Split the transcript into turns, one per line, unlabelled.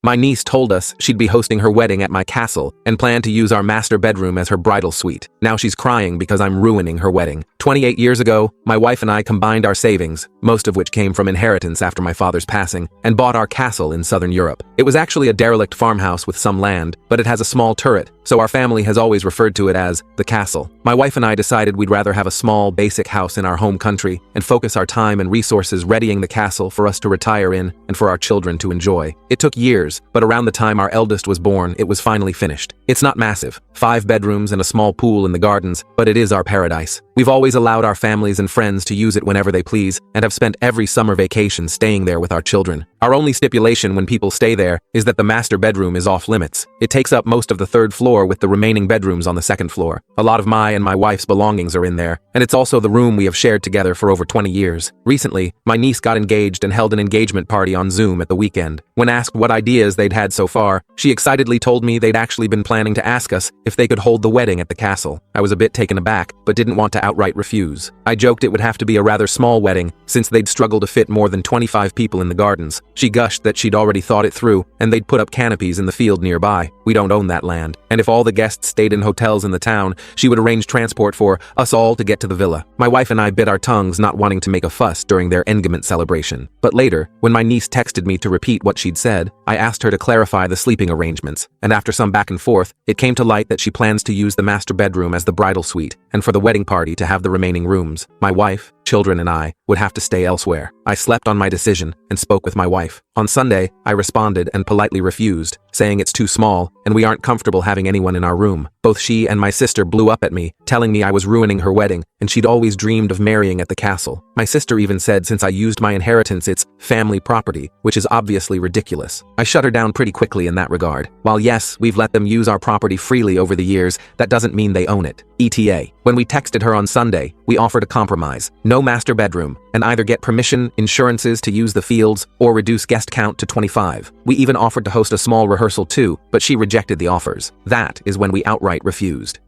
My niece told us she'd be hosting her wedding at my castle and planned to use our master bedroom as her bridal suite. Now she's crying because I'm ruining her wedding. 28 years ago, my wife and I combined our savings, most of which came from inheritance after my father's passing, and bought our castle in southern Europe. It was actually a derelict farmhouse with some land, but it has a small turret, so our family has always referred to it as the castle. My wife and I decided we'd rather have a small, basic house in our home country and focus our time and resources readying the castle for us to retire in and for our children to enjoy. It took years, but around the time our eldest was born, it was finally finished. It's not massive, 5 bedrooms and a small pool in the gardens, but it is our paradise. We've always allowed our families and friends to use it whenever they please and have spent every summer vacation staying there with our children. Our only stipulation when people stay there is that the master bedroom is off limits. It takes up most of the 3rd floor with the remaining bedrooms on the 2nd floor. A lot of my and my wife's belongings are in there, and it's also the room we have shared together for over 20 years. Recently, my niece got engaged and held an engagement party on Zoom at the weekend. When asked what ideas they'd had so far, she excitedly told me they'd actually been planning to ask us if they could hold the wedding at the castle. I was a bit taken aback, but didn't want to outright refuse. I joked it would have to be a rather small wedding, since they'd struggle to fit more than 25 people in the gardens. She gushed that she'd already thought it through, and they'd put up canopies in the field nearby. We don't own that land, and if all the guests stayed in hotels in the town, she would arrange transport for us all to get to the villa. My wife and I bit our tongues not wanting to make a fuss during their engagement celebration. But later, when my niece texted me to repeat what she'd said, I asked her to clarify the sleeping arrangements, and after some back and forth, it came to light that she plans to use the master bedroom as the bridal suite, and for the wedding party to have the remaining rooms. My wife, children, and I would have to stay elsewhere. I slept on my decision and spoke with my wife. On Sunday, I responded and politely refused, saying it's too small and we aren't comfortable having anyone in our room. Both she and my sister blew up at me, telling me I was ruining her wedding and she'd always dreamed of marrying at the castle. My sister even said since I used my inheritance it's family property, which is obviously ridiculous. I shut her down pretty quickly in that regard. While yes, we've let them use our property freely over the years, that doesn't mean they own it. ETA. When we texted her on Sunday, we offered a compromise. No master bedroom, and either get permission, insurances to use the fields, or reduce guest count to 25. We even offered to host a small rehearsal too, but she rejected the offers. That is when we outright refused.